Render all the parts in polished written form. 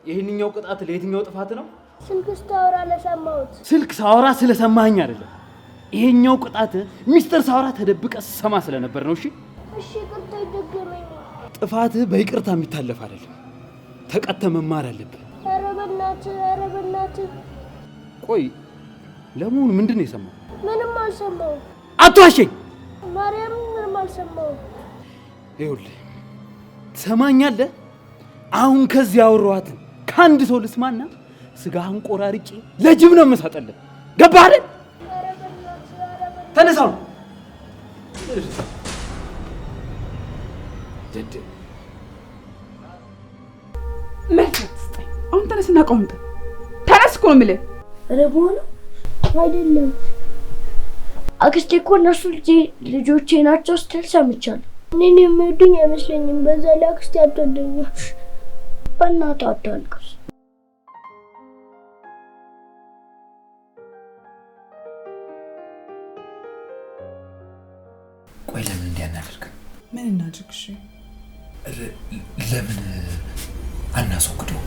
ይሄንኛው ቅጣት ለየትኛው ጥፋት ነው? ስልክ ስታወራ ለሰማሁት። ስልክ ሳወራ ስለሰማኸኝ አይደለም። ይሄኛው ቅጣት ሚስጥር ሳወራ ተደብቀ ሰማ ስለነበር ነው። እሺ እሺ፣ ይቅርታ ይደገመኝ። ጥፋት በይቅርታ የሚታለፍ አይደለም። ተቀጥተ መማር አለብህ። ኧረ በእናትህ። ቆይ ለመሆኑ ምንድን ነው የሰማው? ምንም አልሰማሁም። አትዋሸኝ። ማርያም ምንም አልሰማሁም። ይኸውልህ ትሰማኛለህ? አሁን ከዚህ አወራኋትን ከአንድ ሰው ልስማና ስጋህን ቆራርጬ ለጅብ ነው የምሰጠልህ። ገባህ አይደል? ተነሳው ጀድ መልካም። አሁን ተነስና ቆምጥ። ተነስ እኮ ነው የምልህ። ኧረ በሆነ አይደለም አክስቴ እኮ እነሱ ልጆቼ ናቸው ስትል ሰምቻለሁ። እኔን የሚወዱኝ አይመስለኝም። በዛ ላይ አክስቴ አትወደኝም። በእናትህ አታልቅስ። ቆይ ለምን እንዲያናደርግ? ምን እናድርግ? እሺ ለምን አናስወግደው?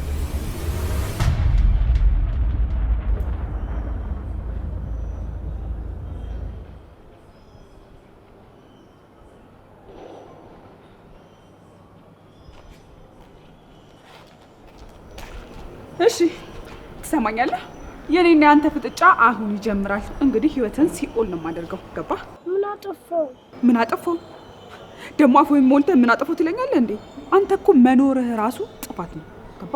እሺ ትሰማኛለህ? የኔና ያንተ ፍጥጫ አሁን ይጀምራል። እንግዲህ ህይወትን ሲኦል ነው የማደርገው። ገባ? ምን አጠፋው? ደሞ አፎን ሞልተህ ምን አጠፋው ትለኛለህ እንዴ? አንተ እኮ መኖርህ ራሱ ጥፋት ነው። ገባ?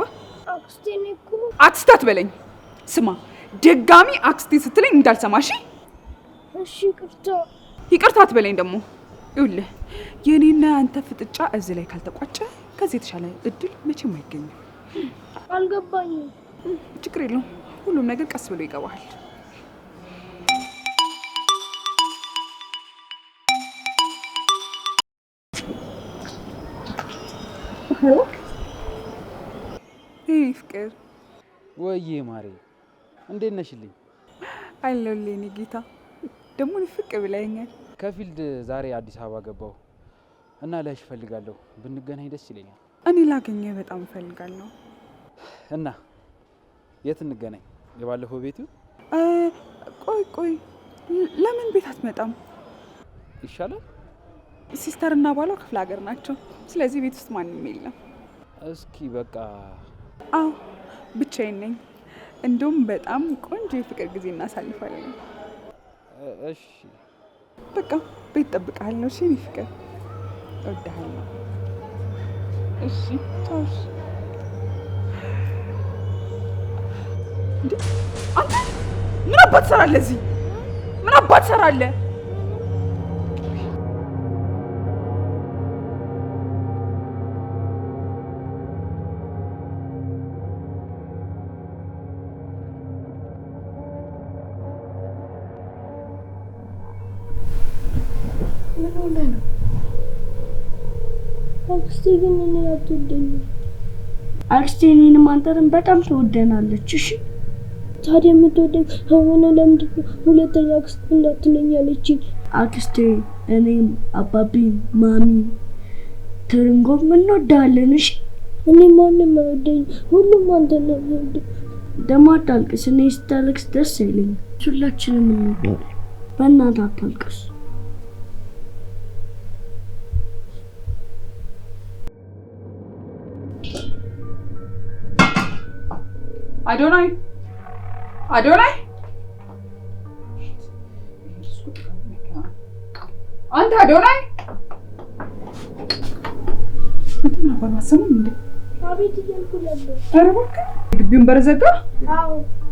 አክስቴ እኮ አክስቴ አትበለኝ። ስማ፣ ደጋሚ አክስቴ ስትለኝ እንዳልሰማሽ። እሺ ይቅርታ አትበለኝ ደግሞ። ይኸውልህ የኔና ያንተ ፍጥጫ እዚህ ላይ ካልተቋጨ ከዚህ የተሻለ እድል መቼም አይገኝም። አልገባኝም። ችግር የለውም። ሁሉም ነገር ቀስ ብሎ ይገባል። ፍቅር ወይዬ ማሬ እንዴት ነሽልኝ? አለሁልህ የኔ ጌታ። ደግሞ ፍቅ ብለኸኛል። ከፊልድ ዛሬ አዲስ አበባ ገባሁ እና ላይሽ እፈልጋለሁ። ብንገናኝ ደስ ይለኛል። እኔ ላገኘህ በጣም እፈልጋለሁ። እና የት እንገናኝ? የባለፈው ቤቱ? ቆይ ለምን ቤት አትመጣም? ይሻላል። ሲስተር እና ባሏ ክፍለ ሀገር ናቸው። ስለዚህ ቤት ውስጥ ማንም የለም። እስኪ በቃ አዎ ብቻዬን ነኝ። እንደውም በጣም ቆንጆ የፍቅር ጊዜ እናሳልፋለን። እሺ በቃ ቤት እጠብቅሃለሁ። እሺ የኔ ፍቅር እወድሃለሁ። እሺ ቻውሽ። እንዴ አንተ ምን አባት ትሰራለህ እዚህ? ምን አባት ትሰራለህ? አክስቴ ግን እኔን አትወደኝም። አክስቴ እኔንም አንተንም በጣም ትወደናለች። እሺ ታዲያ የምትወደኝ ከሆነ ለምንድን ነው ሁለተኛ አክስቴ እንዳትለኝ ያለችኝ? አክስቴ እኔም አባቢ ማሚ ትርንጎም እንወዳለን። እሺ እኔ ማንም አይወደኝም። ሁሉም አንተን ነው የሚወደው። ደግሞ አታልቅስ። እኔ ስታለቅስ ደስ አይለኝም። ሁላችንም እንወዳለን። በእናትህ አታልቅስ። አዶናይ አንተ አዶናይ እንትና ባላሰሙም እንዴ? አቤት እያልኩ ነበር። ኧረ እባክህ ግቢውን በር ዘጋ። አዎ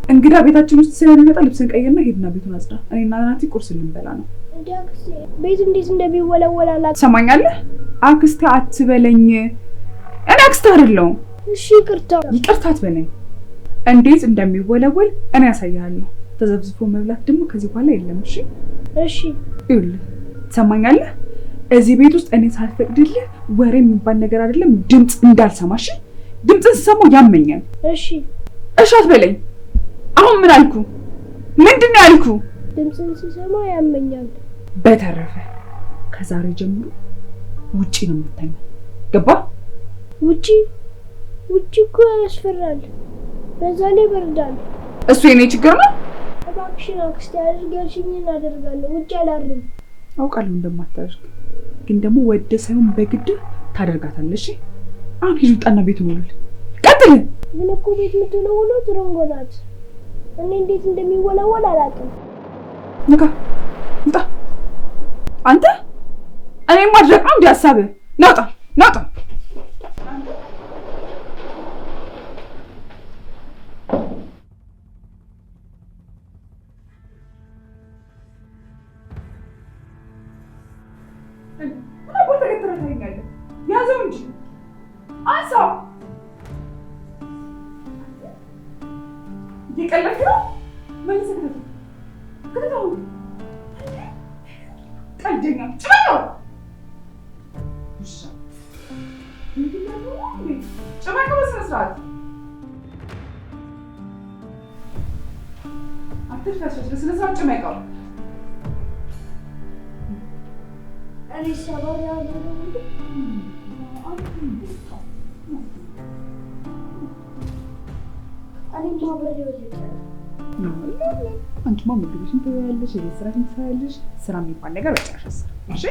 እንግዳ ቤታችን ውስጥ ስለሚመጣ ልብስን ቀይርና ሄድና ቤቱን አጽዳ። እኔና ናቲ ቁርስ ልንበላ ነው። እንዴ አክስቴ ቤት እንዴት እንደሚወለወል አላውቅም። ትሰማኛለህ? አክስቴ አትበለኝ። እኔ አክስቴ አይደለሁም። እሺ ይቅርታ አትበለኝ። እንዴት እንደሚወለወል እኔ ያሳያለሁ። ተዘብዝፎ መብላት ደግሞ ከዚህ በኋላ የለም። እሺ ይኸውልህ ትሰማኛለህ? እዚህ ቤት ውስጥ እኔ ሳልፈቅድልህ ወሬ የሚባል ነገር አይደለም ድምጽ እንዳልሰማሽ። ድምጽን ስሰማው ያመኛል። እሺ አትበለኝ። አሁን ምን አልኩ? ምንድነው ያልኩ? ድምጽን ስሰማ ያመኛል። በተረፈ ከዛሬ ጀምሮ ውጪ ነው የምትተኛው። ገባ? ውጪ? ውጭ እኮ ያስፈራል፣ በዛ ላይ ይበርዳል። እሱ የኔ ችግር ነው። እባክሽን አክስቴ አድርጋልሽኝን አደርጋለሁ። ውጭ አላርም። አውቃለሁ እንደማታደርግ፣ ግን ደግሞ ወደ ሳይሆን በግድ ታደርጋታለሽ። አሁን ሂጂ ውጣና ቤቱን ወለል። ቀጥል። ግን እኮ ቤት የምትወለውለው ትርንጎ ናት። እኔ እንዴት እንደሚወለወል አላውቅም። ንካ ውጣ። አንተ እኔ ማድረግ ነው እንዴ ሐሳብህ? ናውጣ ናውጣ። ያዘው እንጂ አንሳው። እየቀለድክ ነው። መልሰህ ከተው ቀልደኛ ጭመቀው ጭመቀው በስነ ስርዓት አትፍታሽ። በስነ ስርዓት ጭመቀው። እኔ ሰባሪ አንቺማ ምግብሽን ትበያለሽ፣ የቤት ስራሽን ትሰሪያለሽ። ስራ የሚባል ነገር በጭራሽ አትሰሪም። እሺ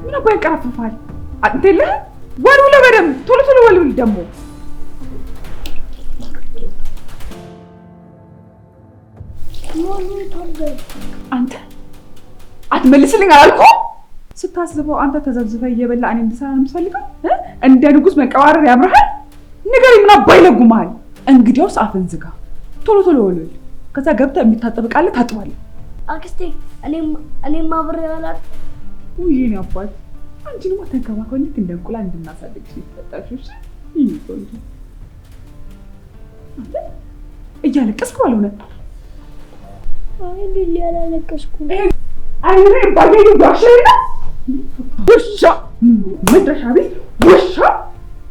ምን አባ ያንቀራፍፋል? አጥንት የለህም? ወልውለው በደምብ ቶሎ ቶሎ ወልውል። ደግሞ አንተ አትመልስልኝ አላልኩህ? ስታስበው አንተ ተዘብዝበህ እየበላ እኔ እንድሰራ ነው የምትፈልገው? እንደ ንጉስ መንቀባረር ያምርሃል? ንገረኝ፣ ምን አባ ይለጉምሃል? እንግዲያውስ አፍን ዝጋ፣ ቶሎ ቶሎ ወልውል። ከዛ ገብተህ የሚታጠብ ቃል ታጥባለህ። አክስቴ እኔም አብሬ አላት። ውይ የኔ አባት፣ አንቺንማ ተንከባክበን ልክ እንደ እንቁላል እንድናሳድግሽ የተፈጠርሽ። ይሄ ቆንጆ አንተ እያለቀስክ ባልሆነ። አይ ሊሊ አላለቀስኩም። አይኔ ባገኝ ዳሽና ውሻ መድረሻ ቤት ውሻ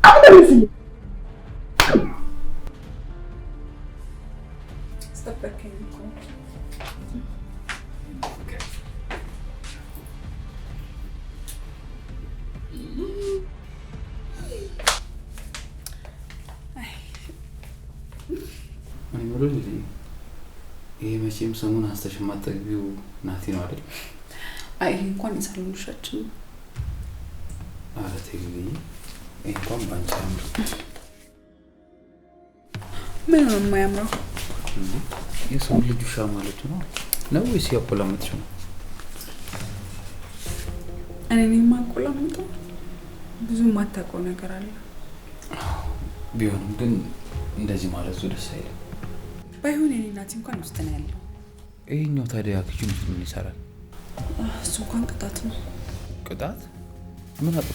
አትደርስልኝ። ይሄ መቼም ሰሙን አንስተሽ የማትጠግቢው ናቲ ነው አይደል? አይ ይሄ እንኳን የሳሎን ውሻችን ነው። ኧረ ተይ ልዬ፣ ይሄ እንኳን ባንቺ አያምርም። ምን ነው የማያምረው? የሰው ልጅ ውሻ ማለት ነው ወይስ ያቆላመጥሽ ነው? እኔ ነኝ የማቆላመጠው? ብዙ የማታውቀው ነገር አለ። ቢሆንም ግን እንደዚህ ማለቱ ደስ አይልም። ባይሆን የኔ ናቲ እንኳን ውስጥ ነው ያለው። ይሄኛው ታዲያ ክቹን ምን ይሰራል? እሱ እንኳን ቅጣት ነው። ቅጣት? ምን አጥቶ?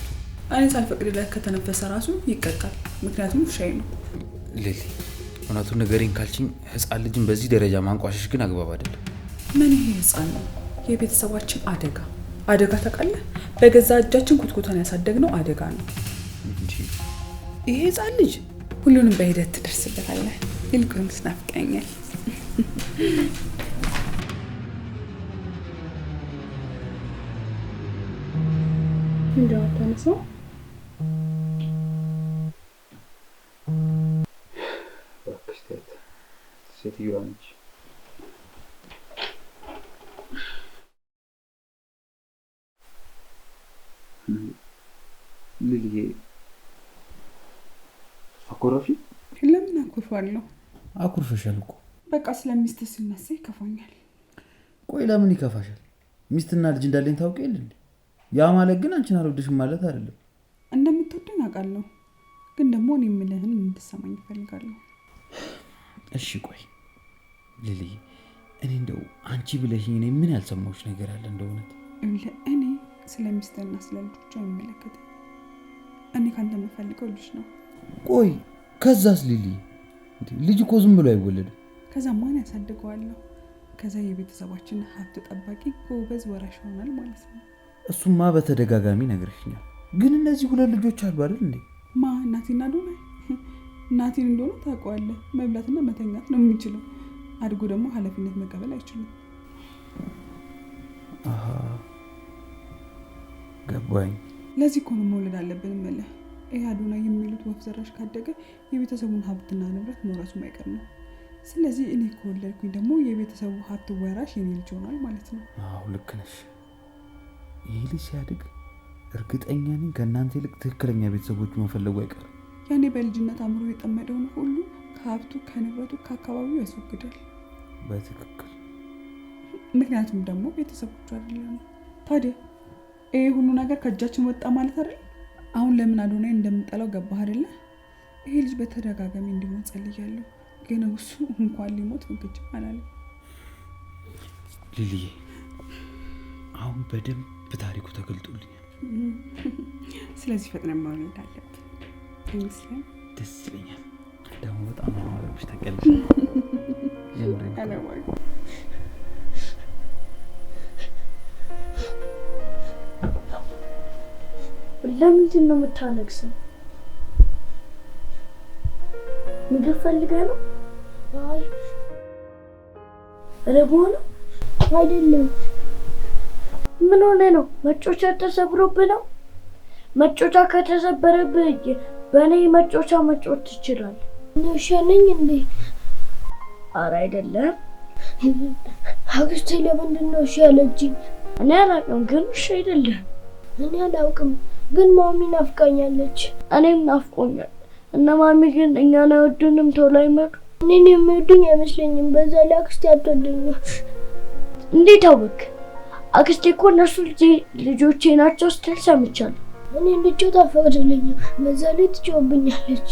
እኔ ሳልፈቅድለት ከተነፈሰ ራሱ ይቀጣል። ምክንያቱም ውሻዬ ነው። ሊሊ፣ እውነቱን ንገሪኝ ካልሽኝ ህፃን ልጅን በዚህ ደረጃ ማንቋሸሽ ግን አግባብ አይደለም። ምን ይሄ ህፃን ነው? የቤተሰባችን አደጋ ታውቃለህ? በገዛ እጃችን ኩትኩታን ያሳደግነው አደጋ ነው እንጂ ይሄ ህፃን ልጅ ሁሉንም በሂደት ትደርስበታለህ። ይልቁንም ትናፍቀኛል። እንደው ተነሳው በክስተት ሴትዮዋ ነች። ልልዬ አኮራፊ? ለምን አኩርፋለሁ? አኩርፈሻል እኮ። በቃ ስለሚስት ሲነሳ ይከፋኛል። ቆይ ለምን ይከፋሻል? ሚስትና ልጅ እንዳለኝ ታውቂ የለ እንዴ? ያ ማለት ግን አንቺን አልወድሽም ማለት አይደለም። እንደምትወደኝ አውቃለሁ፣ ግን ደግሞ እኔ የምልህን እንድትሰማኝ እፈልጋለሁ። እሺ ቆይ ልልዬ፣ እኔ እንደው አንቺ ብለሽኝ እኔ ምን ያልሰማሁሽ ነገር አለ እንደሆነ? እኔ ስለ ሚስትና ስለ ልጆቿ አይመለከትም። እኔ ካንተ የምፈልገው ልጅ ነው። ቆይ ከዛስ ልልዬ? ልጅ እኮ ዝም ብሎ አይወለድም። ከዛ ማን ያሳድገዋለሁ? ከዛ የቤተሰባችን ሀብት ጠባቂ ጎበዝ ወራሽ ይሆናል ማለት ነው። እሱማ በተደጋጋሚ ነግረሽኛል። ግን እነዚህ ሁለት ልጆች አሉ አይደል እንዴ? ናቲና ዶና? ናቲን እንደሆነ ታውቀዋለህ፣ መብላትና መተኛት ነው የሚችለው። አድጎ ደግሞ ኃላፊነት መቀበል አይችልም። ገባኝ። ለዚህ እኮ ነው መውለድ አለብን እምልህ። ይሄ አዶናይ የሚሉት ወፍ ዘራሽ ካደገ የቤተሰቡን ሀብትና ንብረት መውረሱ ማይቀር ነው። ስለዚህ እኔ ከወለድኩኝ ደግሞ የቤተሰቡ ሀብት ወራሽ የኔ ልጅ ሆኗል ማለት ነው። አዎ ልክ ነሽ። ይህ ልጅ ሲያድግ እርግጠኛ ነኝ ከእናንተ ይልቅ ትክክለኛ ቤተሰቦቹ መፈለጉ አይቀርም። ያኔ በልጅነት አእምሮ የጠመደውን ሁሉ ከሀብቱ ከንብረቱ ከአካባቢው ያስወግዳል። በትክክል። ምክንያቱም ደግሞ ቤተሰቦቹ አይደለም። ታዲያ ይሄ ሁሉ ነገር ከእጃችን ወጣ ማለት አይደል? አሁን ለምን አዶናይ እንደምንጠላው ገባህ አይደለ? ይሄ ልጅ በተደጋጋሚ እንዲሞት ጸልያለሁ፣ ግን እሱ እንኳን ሊሞት ፍንክች አላለም። ሊሊዬ አሁን በደንብ ታሪኩ ተገልጦልኛል። ስለዚህ ፈጥነን መውለድ አለብን ይመስላል። ደስ ይለኛል። ደግሞ በጣም አማራጭ ተቀልሽ ለምንድን ነው የምታለቅሰው? ምግብ ፈልገህ ነው? አይ ረቦህ ነው? አይደለም። ምን ሆነ ነው? መጮቻ ተሰብሮብህ ነው? መጮቻ ከተሰበረብህ በእኔ መጮቻ መጮት ትችላለህ። እሺ ነኝ እንዴ? ኧረ አይደለም። አክስቴ ለምንድን ነው እሺ ያለችኝ? እኔ አላውቅም፣ ግን እሺ አይደለም። እኔ አላውቅም፣ ግን ማሚ ናፍቃኛለች። እኔም ናፍቆኛል። እና ማሚ ግን እኛን አይወዱንም፣ ቶሎ አይመጡ። እኔን የሚወዱኝ አይመስለኝም። በዛ ላይ አክስቴ አትወደኝም። እንዴት አወቅ? አክስቴ እኮ እነሱ ልጆቼ ናቸው ስትል ሰምቻለሁ። እኔ እንድጮት አትፈቅድልኝም። በዛ ላይ ትጮህብኛለች።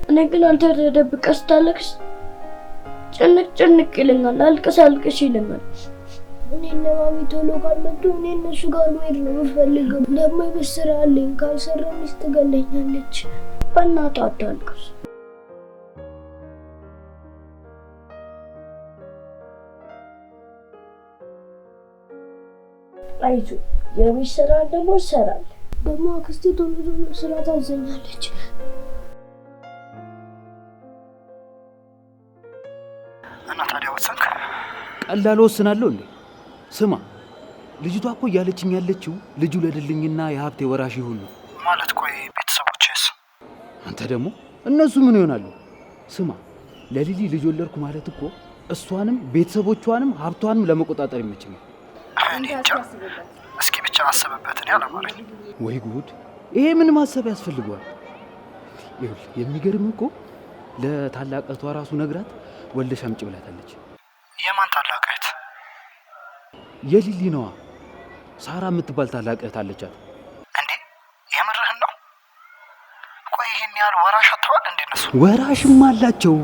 እኔ ግን አንተ ተደብቀህ ስታለቅስ ጭንቅ ይለኛል። አልቅስ ይለኛል። እኔ እና ማሚ ቶሎ ካልመጡ እኔ እነሱ ጋር መሄድ ነው የምፈልገው። ደግሞ የቤት ስራ አለኝ። ካልሰራሁ ሚስት ትገለኛለች። በእናትህ አታልቅስ። አይዞህ፣ የቤት ስራ ደግሞ እሰራለሁ። ደግሞ አክስቴ ቶሎ ስራ ታዘኛለች። እና ታዲያ ወሰንክ? ቀላል ወስናለሁ እንዴ? ስማ፣ ልጅቷ እኮ እያለችኝ ያለችው ልጁ ለድልኝና የሀብቴ ወራሽ ይሁን ነው ማለት። ቆይ ቤተሰቦችስ? አንተ ደግሞ እነሱ ምን ይሆናሉ? ስማ፣ ለሊሊ ልጅ ወለድኩ ማለት እኮ እሷንም ቤተሰቦቿንም ሀብቷንም ለመቆጣጠር ይመችኛል። እኔ እንጃ። እስኪ ብቻ አስብበት። እኔ አላማረኝ። ወይ ጉድ! ይሄ ምን ማሰብ ያስፈልገዋል? ይኸውልህ የሚገርም እኮ ለታላቀቷ ራሱ ነግራት ወልደሽ አምጪ ብላታለች። የማን ታላቅ እህት? የሊሊ ነዋ። ሳራ የምትባል ታላቅ እህት አለቻት። እንዴ የምርህን ነው? ቆይ ይሄን ያህል ወራሽ አጥተዋል እንዴ እነሱ? ወራሽም አላቸው።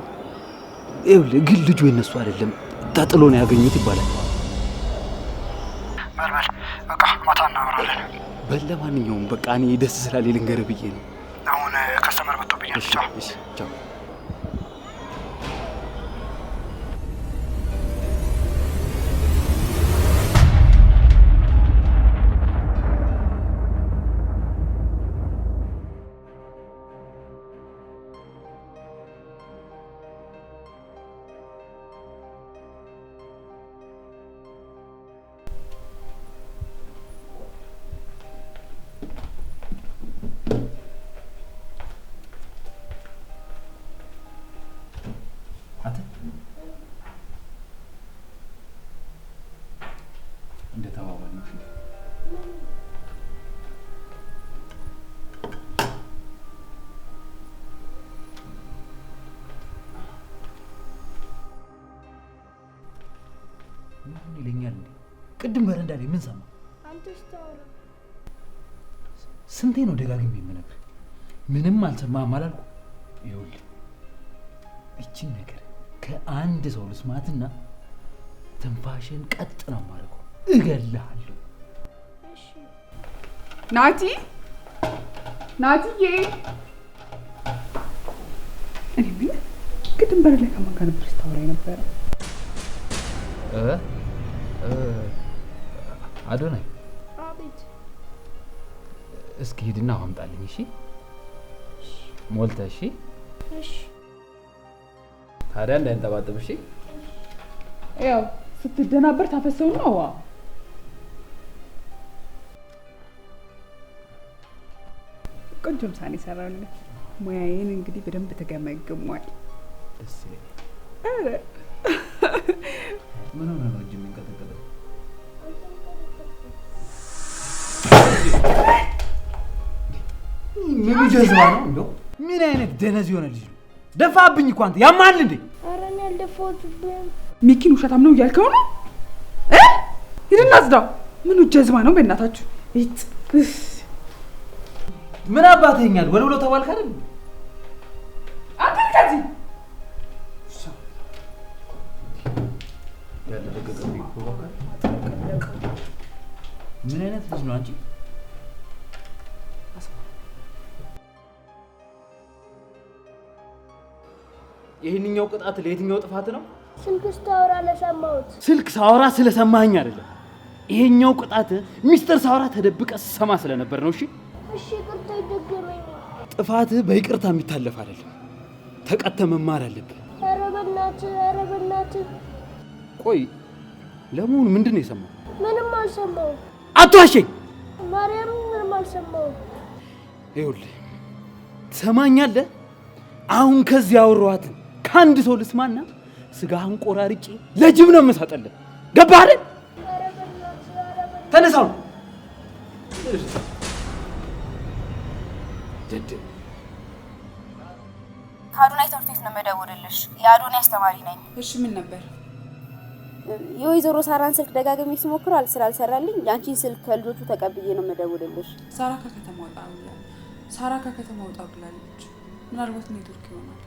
ይኸውልህ ግን ልጁ የነሱ አይደለም፣ ተጥሎ ነው ያገኙት ይባላል። በልበል በቃ ማታ እናወራለን። ለማንኛውም በቃ እኔ ደስ ስላለኝ ልንገርህ ብዬ ነው። አሁን ከስተመር መጥቶብኛል። ቻው። ቻው። ይለኛል እንዴ? ቅድም በረንዳ ላይ ምን ሰማ? አንተስ ታውራ። ስንቴ ነው ደጋግሜ የምነግርህ? ምንም አልሰማህም አላልኩ? ይኸውልህ እቺን ነገር ከአንድ ሰው ልስማትና ትንፋሽን ቀጥ ነው የማደርገው። እገልሃለሁ። እሺ ናቲዬ፣ እኔ ምን ቅድም በር ላይ ከማን ጋር ነበር ስታወራ የነበረው? አዶናይ፣ አቤት። እስኪ ሂድና አምጣልኝ። እሺ ሞልተህ። እሺ እሺ። ታዲያ እንዳይንጠባጠብ። እሺ ያው ስትደናበር ታፈሰው ነው። በቃ ቆንጆ ምሳሌ ሰራውልኝ። ሙያዬን እንግዲህ በደንብ ተገመግሟል። ደስ ይላል። አረ ምን ሆነ ነው እጅ የሚንቀጠቀጠው? ምን ጀዝባ ነው እንደው? ምን አይነት ደነዝ የሆነ ልጅ ነው? ደፋብኝ እኮ አንተ ያማል እንዴ? ኧረ እኔ አልደፋሁትብህም። ሚኪን ውሸታም ነው እያልከው ነው? ሂድና አጽዳው። ምኑ ጀዝባ ነው በእናታችሁ? ምን አባተኛል? ወለውሎ ተባልክ አይደል? አንተ ከዚህ ያደረገው ፕሮቮካል ምን አይነት ልጅ ነው አንቺ? ይሄንኛው ቅጣት ለየትኛው ጥፋት ነው? ስልክ ስታወራ ለሰማሁት። ስልክ ሳወራ ስለሰማኸኝ አይደለም። ይሄኛው ቅጣት ሚስጥር ሳወራ ተደብቀ ሰማ ስለነበር ነው። እሺ እሺ፣ ይቅርታ ይደገመኝ። ጥፋትህ በይቅርታ የሚታለፍ አይደለም። ተቀጥተህ መማር አለብህ። ኧረ በእናትህ። ቆይ ለመሆኑ ምንድን ነው የሰማው? ምንም አልሰማሁም። አትዋሸኝ። ማርያም ምንም አልሰማሁም። ይኸውልህ ትሰማኛለህ? አሁን ከዚህ ያወራኋትን ከአንድ ሰው ልስማና ስጋህን ቆራርጬ ለጅብ ነው የምሰጠልህ። ገባህ አይደል? ኧረ በእናትህ። ተነሳው። ከአዶናይ ትምህርት ቤት ነው የምደውልልሽ። የአዶናይ አስተማሪ ነኝ። እሺ ምን ነበር? የወይዘሮ ሳራን ስልክ ደጋግሜ ስሞክር ስላልሰራልኝ የአንቺን ስልክ ከልጆቹ ተቀብዬ ነው የምደውልልሽ። ሳራ ከከተማ ወጣ ብላለች። ምናልባት ኔትወርክ ይሆናል።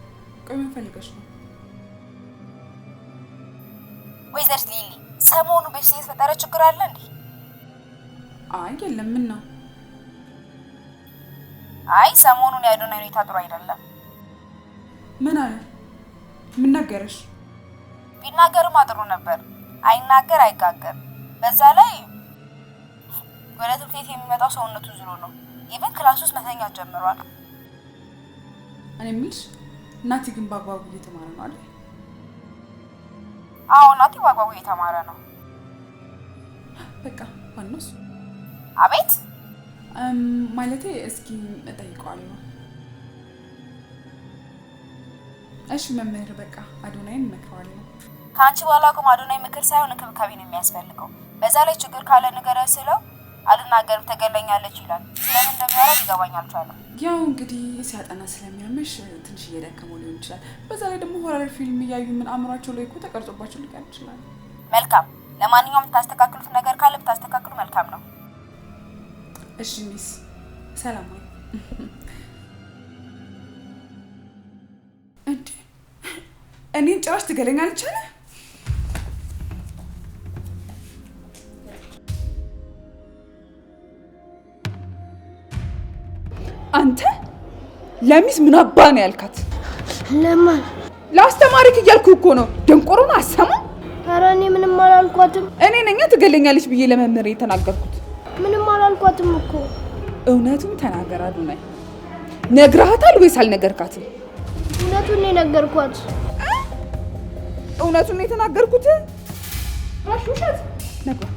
ቆይ ምን ፈልገሽ ነው? ወይዘሪት ሊሊ ሰሞኑ ቤት የተፈጠረ ችግር አለ እንዴ? አይ የለም። ምን ነው? አይ ሰሞኑን የአዶናይ ሁኔታ ጥሩ አይደለም። ምን አለ? ምን ነገረሽ? ቢናገርማ ጥሩ ነበር። አይናገር አይጋገር። በዛ ላይ ወደ ትምህርት ቤት የሚመጣው ሰውነቱ ዝሎ ነው። ኢቭን ክላስ ውስጥ መተኛት ጀምሯል። እኔ የምልሽ እናቴ ግን በአግባቡ እየተማረ ነው አይደል? አዎ እናቴ በአግባቡ እየተማረ ነው። በቃ ዋናው አቤት ማለቴ እስኪ እጠይቀዋለሁ። እሺ መምህር፣ በቃ አዶናይን እመክረዋለሁ። ከአንቺ በኋላ ግን አዶናይ ምክር ሳይሆን እንክብካቤ ነው የሚያስፈልገው። በዛ ላይ ችግር ካለ ንገረኝ ስለው አልናገርም ትገለኛለች ይላል። ለምን እንደሚያወራ ሊገባኝ አልቻለም። ያው እንግዲህ ሲያጠና ስለሚያመሽ ትንሽ እየደከመው ሊሆን ይችላል። በዛ ላይ ደግሞ ሆረር ፊልም እያዩ ምን አእምሯቸው ላይ እኮ ተቀርጾባቸው ሊቀር ይችላል። መልካም። ለማንኛውም የምታስተካክሉት ነገር ካለ ብታስተካክሉ መልካም ነው። እሺ ሚስ፣ ሰላም ወይ? እንዴ እኔን ጭራሽ ትገለኛለች አለ? አንተ ለሚስ ምን አባ ነው ያልካት? ለማን? ለአስተማሪክ እያልኩ እኮ ነው። ደንቆሮን አሰማ። ኧረ እኔ ምንም አላልኳትም። እኔ ነኝ ትገለኛለች ብዬ ለመምህር የተናገርኩት። ምንም አላልኳትም እኮ። እውነቱን ተናገር አዶናይ። ነግረሃታል ወይስ አልነገርካትም? እውነቱን ነው የነገርኳት። እውነቱን ነው የተናገርኩት? ራሽ ውሸት ነግራ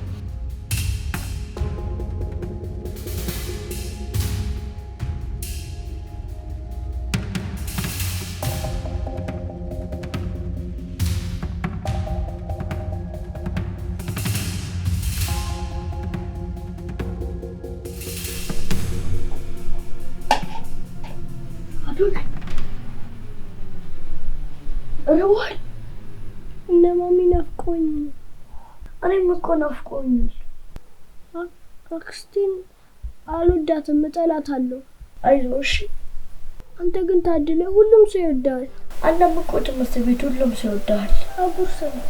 ሩዋል እነ ማሚ ናፍቆኝ ነው። እኔም እኮ ናፍቆኛል። አክስቴን አልወዳትም፣ እጠላታለሁ። አይዞሽ። አንተ ግን ታድለ፣ ሁሉም ሰው ይወዳል። አንተም እኮ ትምህርት ቤት ሁሉም ሰው ይወዳል። አጉርስ ነው።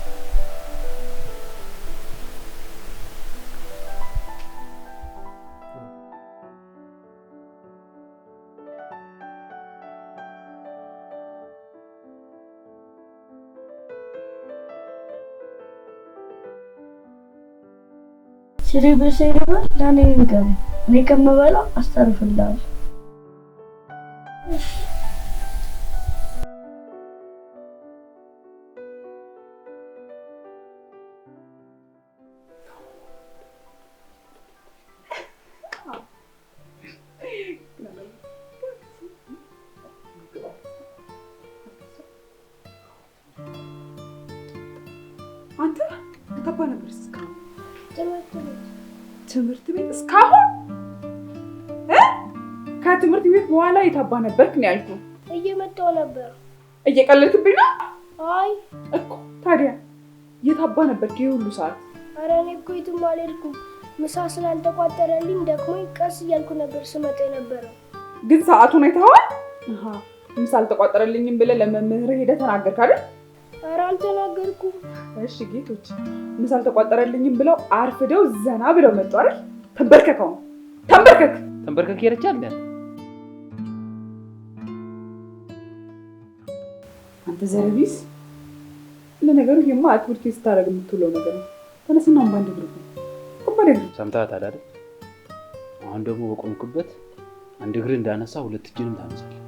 ሲሪበስ ይረባል ዳኔ ይገም እኔ ከመበላ አስተርፍልሃል። አንተ ታባ ነበር እስካሁን? ትምህርት ቤት ትምህርት ቤት እስካሁን? ከትምህርት ቤት በኋላ የታባ ነበርክ ነው ያልኩህ? እየመጣሁ ነበር። እየቀለድክብኝ ነው? አይ እኮ ታዲያ የታባ ነበርክ ይሄ ሁሉ ሰዓት? ኧረ እኔ እኮ የትም አልሄድኩም። ምሳ ስላልተቋጠረልኝ ደክሞኝ ቀስ እያልኩ ነበር ስመጣ የነበረው። ግን ሰዓቱን አይተኸዋል? ምሳ አልተቋጠረልኝም ብለህ ለመምህር ሄደህ ተናገርክ አይደል? ኧረ አልተናገርኩም። እሺ ጌቶች ምሳ አልተቋጠረልኝም ብለው አርፍደው ዘና ብለው መጡ አይደል? ተንበርከከው ተንበርከክ ይረቻል። አንተ ዘረቢስ። ለነገሩ ይሄማ ትምህርት ቤት ስታደርግ የምትውለው ነገር ነው። ተነስና ባንድ ግሩፕ ሰምተሃታል አይደል? አሁን ደግሞ በቆምኩበት አንድ እግር እንዳነሳ ሁለት እጅንም ታነሳለህ።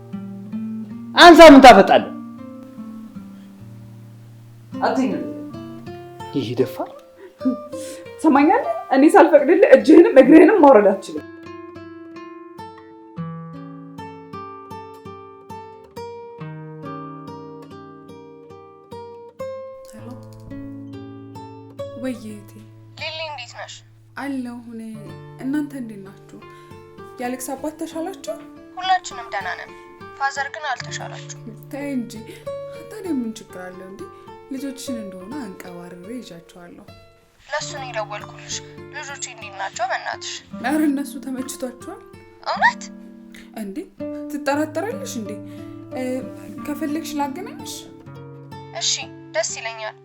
አንሳ ምን ታፈጣለህ? አትይኝ ይሄ ደፋር ሰማኛለህ። እኔ ሳልፈቅድልህ እጅህንም እግርህንም ማውረድ አትችልም። ሄሎ ወይዬ እህቴ ሊሊ እንዴት ነሽ? አለሁ እኔ። እናንተ እንዴት ናችሁ? የአሌክስ አባት ተሻላችሁ? ሁላችንም ደህና ነን። ፋዘር ግን አልተሻላችሁ። ተይ እንጂ ታዲያ ምን ችግር አለው እንዴ? ልጆችሽን እንደሆነ አንቀባርሬ ይዣቸዋለሁ። ለሱ ነው የደወልኩልሽ። ልጆቹ እንዴት ናቸው? በእናትሽ ኧረ እነሱ ተመችቷቸዋል። እውነት እንዴ? ትጠራጠራለሽ እንዴ? ከፈለግሽ ላገናኝሽ? እሺ ደስ ይለኛል።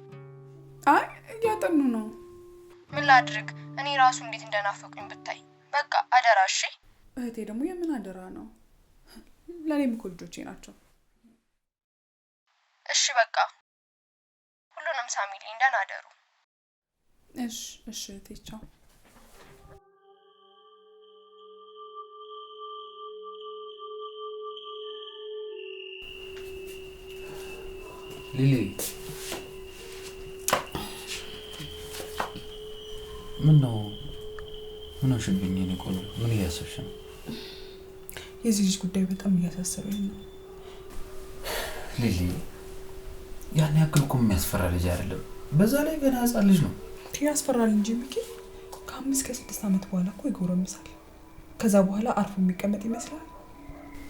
አይ እያጠኑ ነው። ምን ላድርግ? እኔ ራሱ እንዴት እንደናፈቁኝ ብታይ። በቃ አደራ። እሺ እህቴ ደግሞ የምን አደራ ነው? ለእኔም እኮ ልጆቼ ናቸው። እሺ በቃ ሁሉንም ሳሚልኝ። ደህና አደሩ። እሺ እህቴ ቻው። ሊሊ ምን ነው? ምን ሆንሽብኝ? እኔ ቆንጆ ምን እያሰብሽ ነው? የዚህ ልጅ ጉዳይ በጣም እያሳሰበኝ ነው። ሊሊ ያን ያክል እኮ የሚያስፈራ ልጅ አይደለም። በዛ ላይ ገና ህፃን ልጅ ነው። ያስፈራል እንጂ ሚኪ ከ5 ከ6 ዓመት በኋላ እኮ ይጎረምሳል። ከዛ በኋላ አርፎ የሚቀመጥ ይመስላል።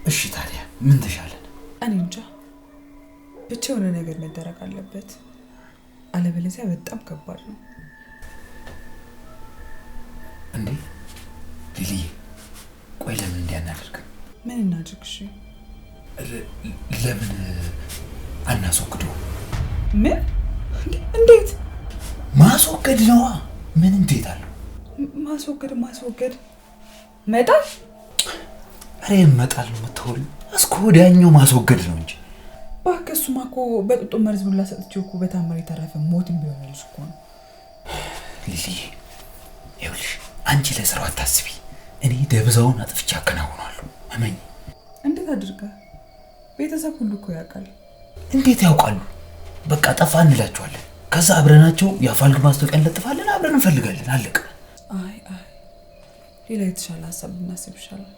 እሺ ታዲያ ምን ተሻለን? እኔ እንጃ ብቻ የሆነ ነገር መደረግ አለበት። አለበለዚያ በጣም ከባድ ነው። እንዴ ሊሊ ቆይ ለምን እንዲያናደርግ? ምን እናድርግ? እሺ ለምን አናስወግደው? ምን? እንዴት? ማስወገድ ነዋ። ምን እንዴት አለው? ማስወገድ መጣል? አሬ መጣል ነው የምትሆን? እስከ ወዲያኛው ማስወገድ ነው እንጂ። እባክህ እሱማ እኮ በጥጦ መርዝ ብላ ሰጥቼው እኮ በታምር የተረፈ ሞትም ቢሆን ልጅ እኮ ነው። ሊሊ ይኸውልሽ አንቺ ለስራው አታስቢ። እኔ ደብዛውን አጥፍቼ አከናውናለሁ። እመኝ። እንዴት አድርገህ? ቤተሰብ ሁሉ እኮ ያውቃል። እንዴት ያውቃሉ? በቃ ጠፋ እንላቸዋለን። ከዛ አብረናቸው የአፋልግ ማስታወቂያ እንለጥፋለን። አብረን እንፈልጋለን። አለቀ። አይ ሌላ የተሻለ ሀሳብ ብናስብ ይሻላል።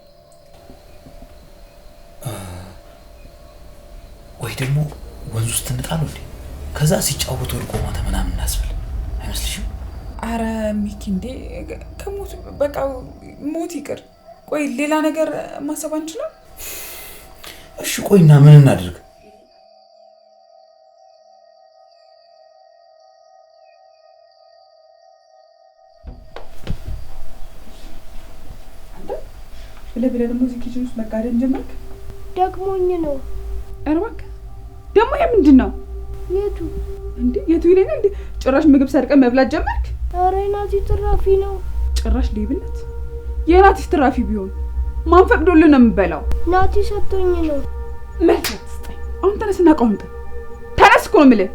ወይ ደግሞ ወንዝ ውስጥ እንጣለው እንዴ? ከዛ ሲጫወቱ ወድቆ ሞተ ምናምን እናስብል አይመስልሽም? አረ ሚኪ እንዴ ከሞት በቃ ሞት ይቅር። ቆይ ሌላ ነገር ማሰብ አንችልም? እሺ ቆይና ምን እናድርግ? ብለህ ደግሞ እዚህ ኪችን ውስጥ መጋደም ጀመርክ? ደግሞኝ ነው። ኧረ እባክህ ደግሞ የምንድን ነው? የቱ እንዴ የቱ ይለኛል እንዴ? ጭራሽ ምግብ ሰርቀህ መብላት ጀመርክ? ኧረ ናቲ ትራፊ ነው። ጭራሽ ሌብነት። የናቲ ትራፊ ቢሆን ማን ፈቅዶልህ ነው የምበላው? ናቲ ሰጥቶኝ ነው። መልካም ስጠኝ። አሁን ተነስና ቆምጥ። ተነስ እኮ ነው የምልህ።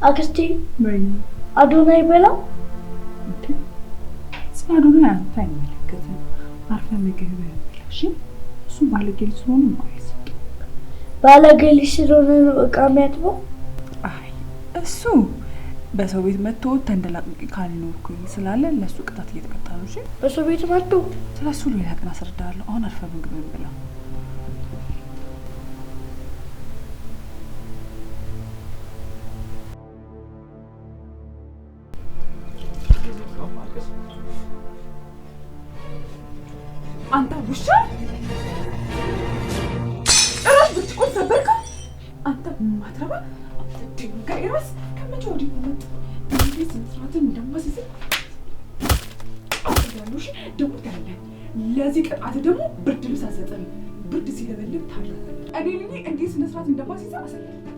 አክስቴ ወይ አዶናይ በላው ስለ አዶናይ አንተ አይመለከትም። አርፈ ምግብ ብላሽ እሱ ባለጌ ስለሆነ ማለት ባለጌ ስለሆነ ነው እቃ የሚያጥበው። አይ እሱ በሰው ቤት መጥቶ ተንደላቅቄ ካልኖርኩኝ ስላለ ለሱ ቅጣት እየተቀጣ ነው። እሺ በሰው ቤት መጥቶ ስለሱ ሌላ ቀን አስረዳለሁ። አሁን አርፈ ምግብ ብላ። አንተ ውሻ ጭራሽ ብርጭቆ ሰበርከው። አንተ ማትረባ ድንጋይ ራስ ከመቼ ወዲህ መጣ? እንዴት ስንትራትን እንደማስይዝ አውቃለሁ። ደግሞ ታያለህ። ለዚህ ቅጣት ደግሞ ብርድ ልብስ አሰጠኝ። ብርድ ሲለበልብ ታድራለህ። እኔ እንዴት ስነ ስርዓት እንደማስይዝ አሳያለሁ።